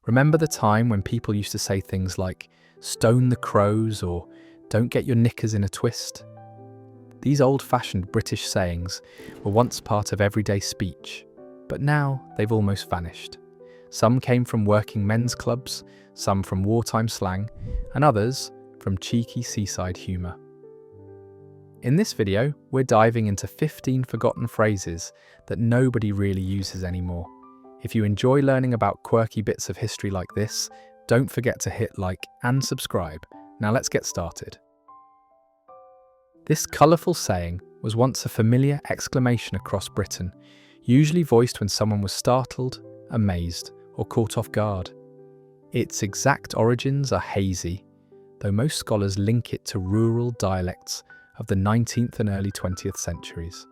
Remember the time when people used to say things like, "stone the crows" or "don't get your knickers in a twist"? These old-fashioned British sayings were once part of everyday speech, but now they've almost vanished. Some came from working men's clubs, some from wartime slang, and others from cheeky seaside humour. In this video, we're diving into 15 forgotten phrases that nobody really uses anymore. If you enjoy learning about quirky bits of history like this, don't forget to hit like and subscribe. Now let's get started. This colourful saying was once a familiar exclamation across Britain, usually voiced when someone was startled, amazed, or caught off guard. Its exact origins are hazy, though most scholars link it to rural dialects of the 19th and early 20th centuries.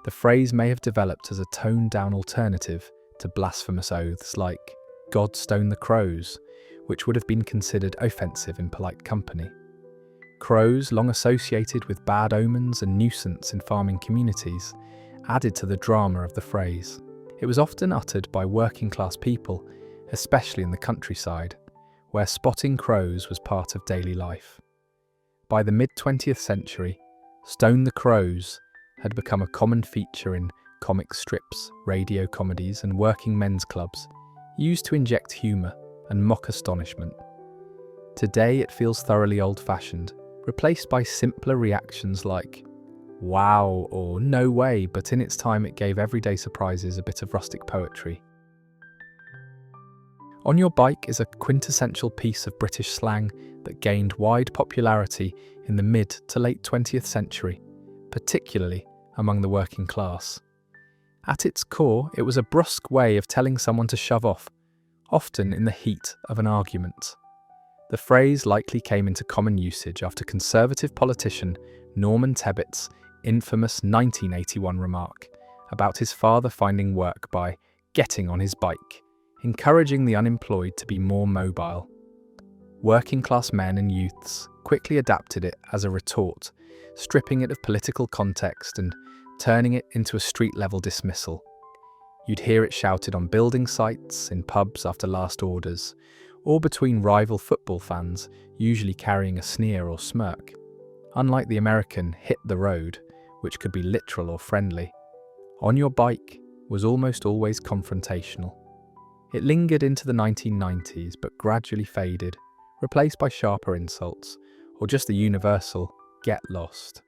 The phrase may have developed as a toned-down alternative to blasphemous oaths like "God stone the crows," which would have been considered offensive in polite company. Crows, long associated with bad omens and nuisance in farming communities, added to the drama of the phrase. It was often uttered by working-class people, especially in the countryside, where spotting crows was part of daily life. By the mid-20th century, "stone the crows" had become a common feature in comic strips, radio comedies, and working men's clubs, used to inject humour and mock astonishment. Today it feels thoroughly old-fashioned, replaced by simpler reactions like "wow" or "no way," but in its time it gave everyday surprises a bit of rustic poetry. "On your bike" is a quintessential piece of British slang that gained wide popularity in the mid to late 20th century, particularly among the working class. At its core, it was a brusque way of telling someone to shove off, often in the heat of an argument. The phrase likely came into common usage after Conservative politician Norman Tebbett's infamous 1981 remark about his father finding work by getting on his bike, encouraging the unemployed to be more mobile. Working-class men and youths quickly adapted it as a retort, stripping it of political context and turning it into a street-level dismissal. You'd hear it shouted on building sites, in pubs after last orders, or between rival football fans, usually carrying a sneer or smirk. Unlike the American "hit the road," which could be literal or friendly, "on your bike" was almost always confrontational. It lingered into the 1990s but gradually faded, replaced by sharper insults, or just the universal "get lost."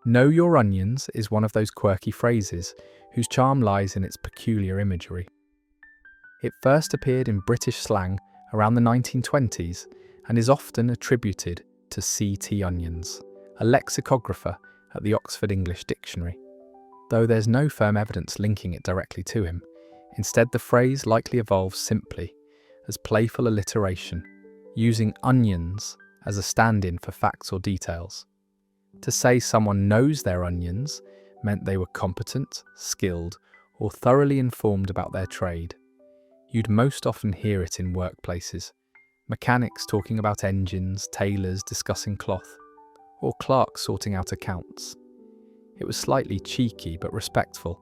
"Know your onions" is one of those quirky phrases whose charm lies in its peculiar imagery. It first appeared in British slang around the 1920s and is often attributed to C.T. Onions, a lexicographer at the Oxford English Dictionary. Though there's no firm evidence linking it directly to him, instead the phrase likely evolved simply as playful alliteration, using onions as a stand-in for facts or details. To say someone knows their onions meant they were competent, skilled, or thoroughly informed about their trade. You'd most often hear it in workplaces, mechanics talking about engines, tailors discussing cloth, or clerks sorting out accounts. It was slightly cheeky but respectful,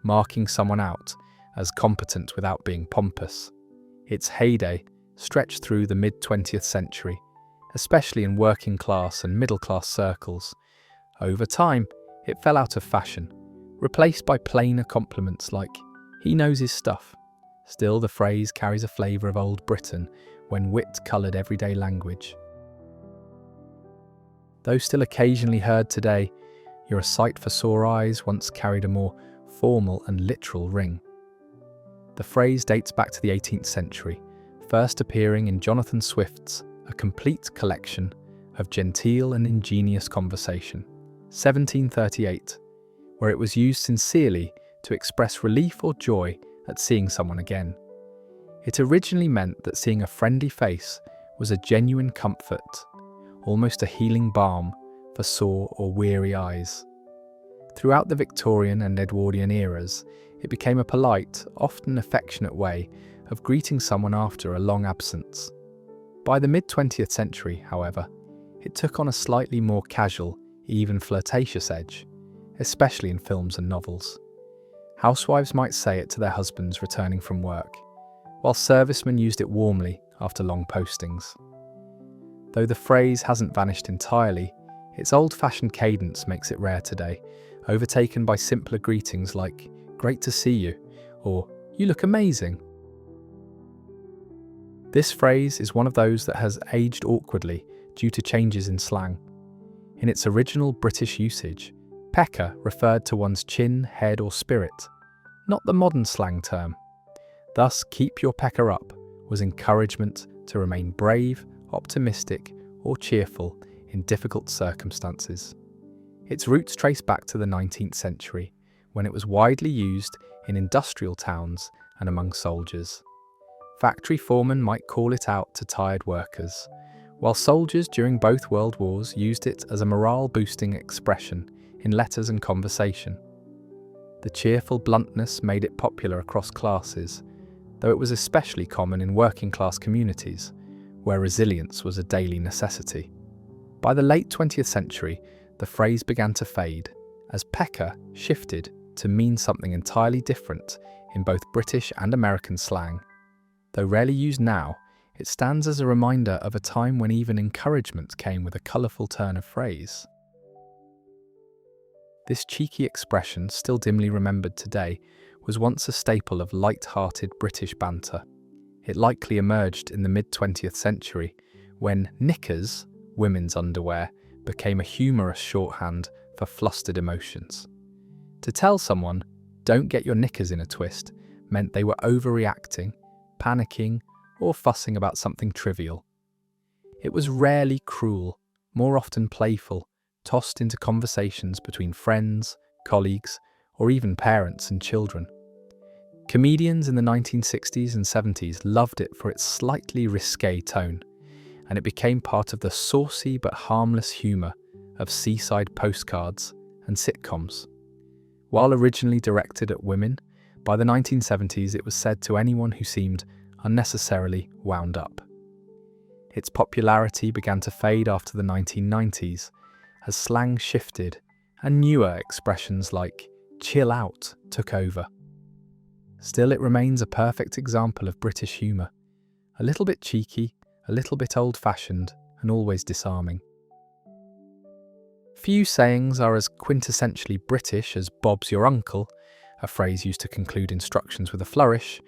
marking someone out as competent without being pompous. Its heyday stretched through the mid-20th century, especially in working class and middle class circles. Over time, it fell out of fashion, replaced by plainer compliments like "he knows his stuff." Still, the phrase carries a flavour of old Britain when wit coloured everyday language. Though still occasionally heard today, "you're a sight for sore eyes" once carried a more formal and literal ring. The phrase dates back to the 18th century, first appearing in Jonathan Swift's A Complete Collection of Genteel and Ingenious Conversation, 1738, where it was used sincerely to express relief or joy at seeing someone again. It originally meant that seeing a friendly face was a genuine comfort, almost a healing balm for sore or weary eyes. Throughout the Victorian and Edwardian eras, it became a polite, often affectionate way of greeting someone after a long absence. By the mid-20th century, however, it took on a slightly more casual, even flirtatious edge, especially in films and novels. Housewives might say it to their husbands returning from work, while servicemen used it warmly after long postings. Though the phrase hasn't vanished entirely, its old-fashioned cadence makes it rare today, overtaken by simpler greetings like "great to see you" or "you look amazing." This phrase is one of those that has aged awkwardly due to changes in slang. In its original British usage, pecker referred to one's chin, head or spirit, not the modern slang term. Thus, "keep your pecker up" was encouragement to remain brave, optimistic or cheerful in difficult circumstances. Its roots trace back to the 19th century, when it was widely used in industrial towns and among soldiers. Factory foremen might call it out to tired workers, while soldiers during both World Wars used it as a morale-boosting expression in letters and conversation. The cheerful bluntness made it popular across classes, though it was especially common in working-class communities, where resilience was a daily necessity. By the late 20th century, the phrase began to fade, as pecker shifted to mean something entirely different in both British and American slang. Though rarely used now, it stands as a reminder of a time when even encouragement came with a colourful turn of phrase. This cheeky expression, still dimly remembered today, was once a staple of light-hearted British banter. It likely emerged in the mid-20th century, when knickers, women's underwear, became a humorous shorthand for flustered emotions. To tell someone, "don't get your knickers in a twist," meant they were overreacting, panicking, or fussing about something trivial. It was rarely cruel, more often playful, tossed into conversations between friends, colleagues, or even parents and children. Comedians in the 1960s and 70s loved it for its slightly risque tone, and it became part of the saucy but harmless humour of seaside postcards and sitcoms. While originally directed at women, by the 1970s it was said to anyone who seemed unnecessarily wound up. Its popularity began to fade after the 1990s, as slang shifted and newer expressions like "chill out" took over. Still, it remains a perfect example of British humour, a little bit cheeky, a little bit old-fashioned, and always disarming. Few sayings are as quintessentially British as "Bob's your uncle," a phrase used to conclude instructions with a flourish,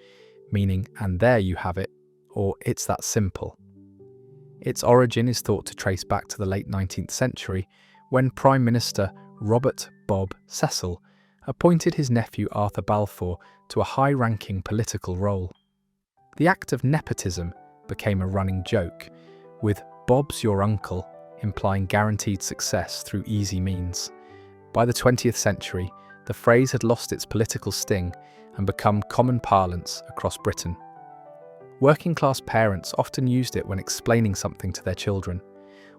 meaning "and there you have it," or "it's that simple." Its origin is thought to trace back to the late 19th century, when Prime Minister Robert "Bob" Cecil appointed his nephew Arthur Balfour to a high-ranking political role. The act of nepotism became a running joke, with "Bob's your uncle" implying guaranteed success through easy means. By the 20th century, the phrase had lost its political sting and become common parlance across Britain. Working-class parents often used it when explaining something to their children,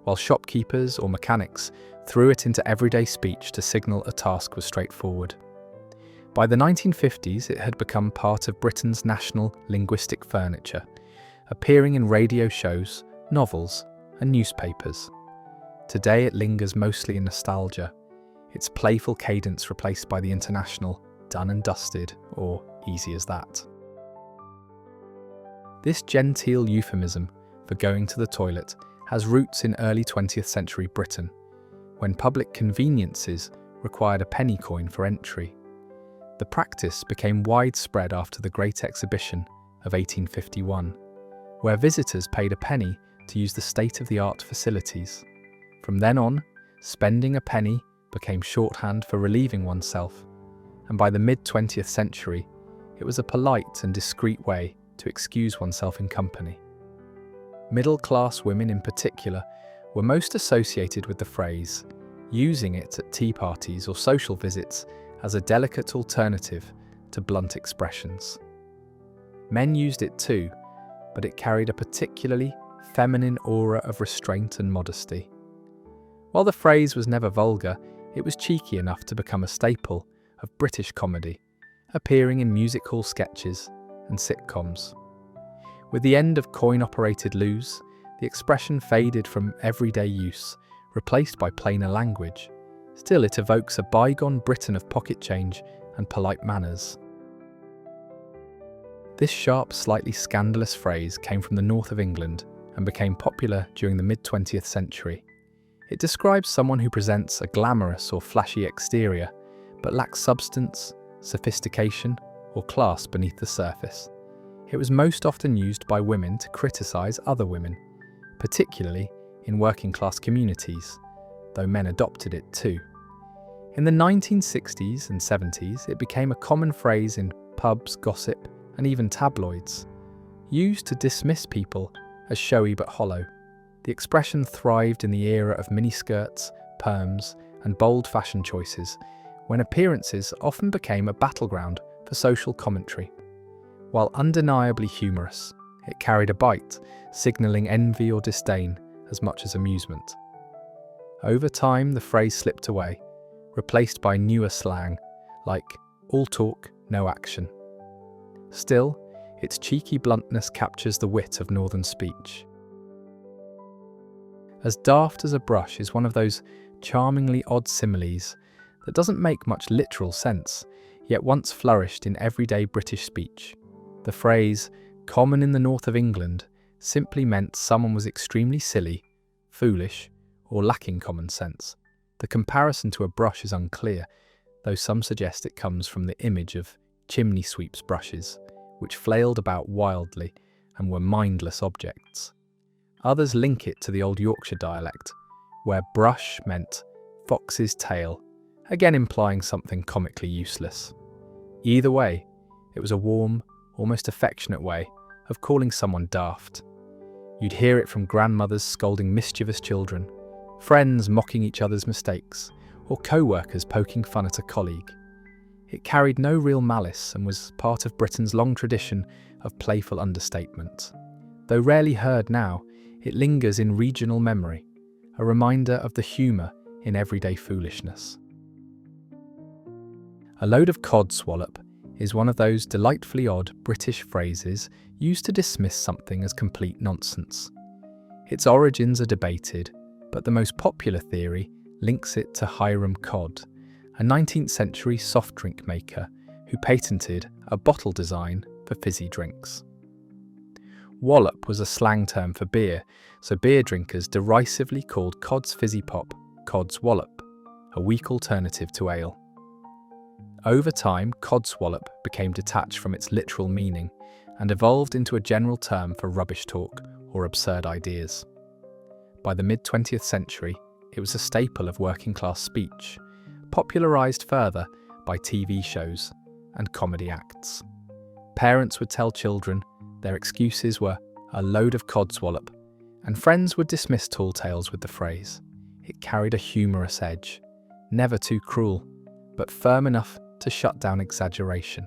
while shopkeepers or mechanics threw it into everyday speech to signal a task was straightforward. By the 1950s, it had become part of Britain's national linguistic furniture, appearing in radio shows, novels, and newspapers. Today it lingers mostly in nostalgia, its playful cadence replaced by the international "done and dusted" or "easy as that." This genteel euphemism for going to the toilet has roots in early 20th century Britain, when public conveniences required a penny coin for entry. The practice became widespread after the Great Exhibition of 1851, where visitors paid a penny to use the state-of-the-art facilities. From then on, spending a penny became shorthand for relieving oneself, and by the mid-20th century, it was a polite and discreet way to excuse oneself in company. Middle-class women in particular were most associated with the phrase, using it at tea parties or social visits as a delicate alternative to blunt expressions. Men used it too, but it carried a particularly feminine aura of restraint and modesty. While the phrase was never vulgar, it was cheeky enough to become a staple of British comedy, appearing in music hall sketches and sitcoms. With the end of coin-operated loos, the expression faded from everyday use, replaced by plainer language. Still, it evokes a bygone Britain of pocket change and polite manners. This sharp, slightly scandalous phrase came from the north of England and became popular during the mid-20th century. It describes someone who presents a glamorous or flashy exterior, but lacks substance, sophistication, or class beneath the surface. It was most often used by women to criticize other women, particularly in working-class communities, though men adopted it too. In the 1960s and 70s, it became a common phrase in pubs, gossip, and even tabloids, used to dismiss people as showy but hollow. The expression thrived in the era of miniskirts, perms, and bold fashion choices, when appearances often became a battleground for social commentary. While undeniably humorous, it carried a bite, signalling envy or disdain as much as amusement. Over time, the phrase slipped away, replaced by newer slang like all talk, no action. Still, its cheeky bluntness captures the wit of northern speech. As daft as a brush is one of those charmingly odd similes that doesn't make much literal sense, yet once flourished in everyday British speech. The phrase, common in the north of England, simply meant someone was extremely silly, foolish, or lacking common sense. The comparison to a brush is unclear, though some suggest it comes from the image of chimney sweeps' brushes, which flailed about wildly and were mindless objects. Others link it to the old Yorkshire dialect, where brush meant fox's tail, again implying something comically useless. Either way, it was a warm, almost affectionate way of calling someone daft. You'd hear it from grandmothers scolding mischievous children, friends mocking each other's mistakes, or co-workers poking fun at a colleague. It carried no real malice and was part of Britain's long tradition of playful understatement. Though rarely heard now, it lingers in regional memory, a reminder of the humour in everyday foolishness. A load of codswallop is one of those delightfully odd British phrases used to dismiss something as complete nonsense. Its origins are debated, but the most popular theory links it to Hiram Cod, a 19th century soft drink maker who patented a bottle design for fizzy drinks. Wallop was a slang term for beer, so beer drinkers derisively called Cod's fizzy pop codswallop, a weak alternative to ale. Over time, codswallop became detached from its literal meaning and evolved into a general term for rubbish talk or absurd ideas. By the mid-20th century, it was a staple of working-class speech, popularised further by TV shows and comedy acts. Parents would tell children their excuses were a load of codswallop, and friends would dismiss tall tales with the phrase. It carried a humorous edge, never too cruel, but firm enough to shut down exaggeration.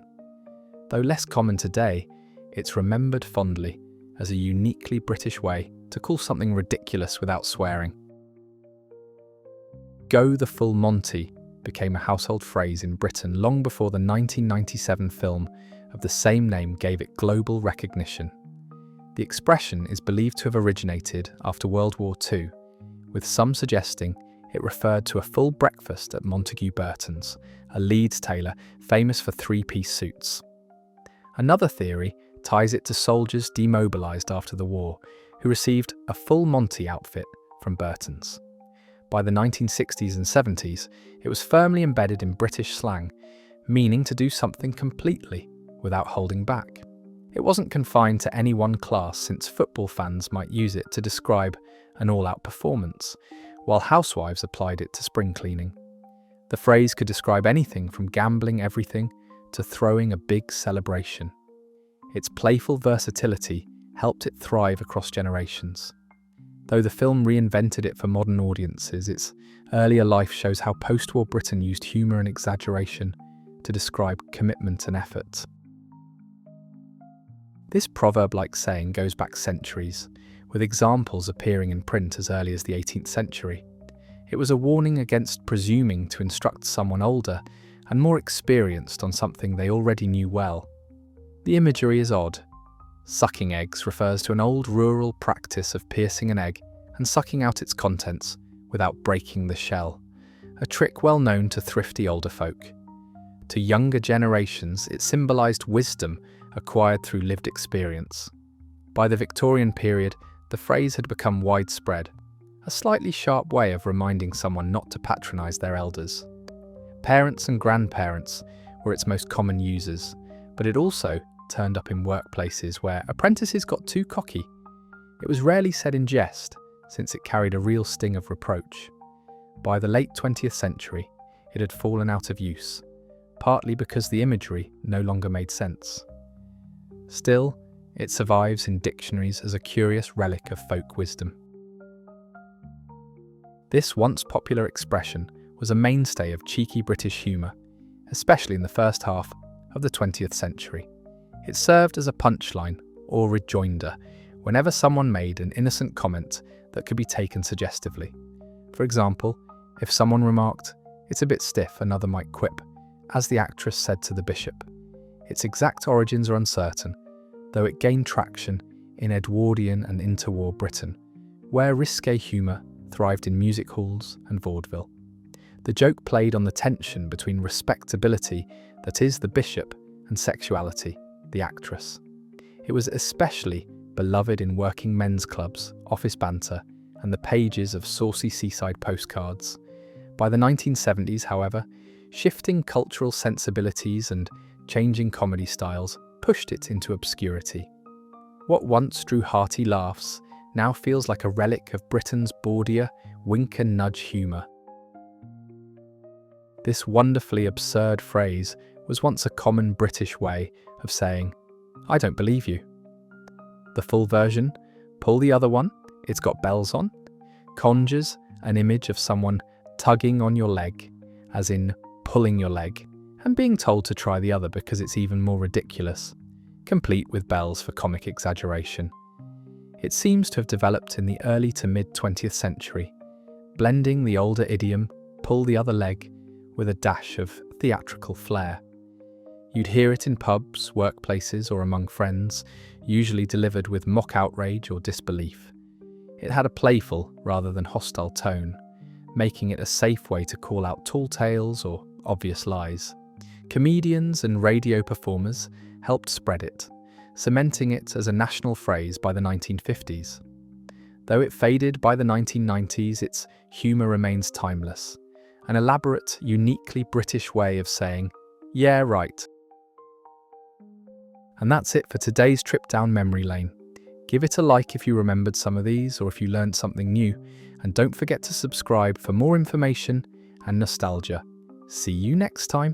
Though less common today, it's remembered fondly as a uniquely British way to call something ridiculous without swearing. Go the full Monty became a household phrase in Britain long before the 1997 film of the same name gave it global recognition. The expression is believed to have originated after World War II, with some suggesting it referred to a full breakfast at Montague Burton's, a Leeds tailor famous for three-piece suits. Another theory ties it to soldiers demobilised after the war, who received a full Monty outfit from Burton's. By the 1960s and 70s, it was firmly embedded in British slang, meaning to do something completely without holding back. It wasn't confined to any one class, since football fans might use it to describe an all-out performance, while housewives applied it to spring cleaning. The phrase could describe anything from gambling everything to throwing a big celebration. Its playful versatility helped it thrive across generations. Though the film reinvented it for modern audiences, its earlier life shows how post-war Britain used humour and exaggeration to describe commitment and effort. This proverb-like saying goes back centuries, with examples appearing in print as early as the 18th century. It was a warning against presuming to instruct someone older and more experienced on something they already knew well. The imagery is odd. Sucking eggs refers to an old rural practice of piercing an egg and sucking out its contents without breaking the shell, a trick well known to thrifty older folk. To younger generations, it symbolised wisdom acquired through lived experience. By the Victorian period, the phrase had become widespread, a slightly sharp way of reminding someone not to patronise their elders. Parents and grandparents were its most common users, but it also turned up in workplaces where apprentices got too cocky. It was rarely said in jest, since it carried a real sting of reproach. By the late 20th century, it had fallen out of use, partly because the imagery no longer made sense. Still, it survives in dictionaries as a curious relic of folk wisdom. This once popular expression was a mainstay of cheeky British humour, especially in the first half of the 20th century. It served as a punchline or rejoinder whenever someone made an innocent comment that could be taken suggestively. For example, if someone remarked, "It's a bit stiff," another might quip, as the actress said to the bishop. Its exact origins are uncertain, though it gained traction in Edwardian and interwar Britain, where risque humour thrived in music halls and vaudeville. The joke played on the tension between respectability, that is, the bishop, and sexuality, the actress. It was especially beloved in working men's clubs, office banter, and the pages of saucy seaside postcards. By the 1970s, however, shifting cultural sensibilities and changing comedy styles pushed it into obscurity. What once drew hearty laughs now feels like a relic of Britain's bawdier, wink and nudge humour. This wonderfully absurd phrase was once a common British way of saying, "I don't believe you." The full version, "Pull the other one, it's got bells on," conjures an image of someone tugging on your leg, as in pulling your leg, and being told to try the other because it's even more ridiculous, complete with bells for comic exaggeration. It seems to have developed in the early to mid-20th century, blending the older idiom, "pull the other leg," with a dash of theatrical flair. You'd hear it in pubs, workplaces, or among friends, usually delivered with mock outrage or disbelief. It had a playful rather than hostile tone, making it a safe way to call out tall tales or obvious lies. Comedians and radio performers helped spread it, cementing it as a national phrase by the 1950s. Though it faded by the 1990s, its humour remains timeless, an elaborate, uniquely British way of saying, "Yeah, right." And that's it for today's trip down memory lane. Give it a like if you remembered some of these or if you learned something new, and don't forget to subscribe for more information and nostalgia. See you next time.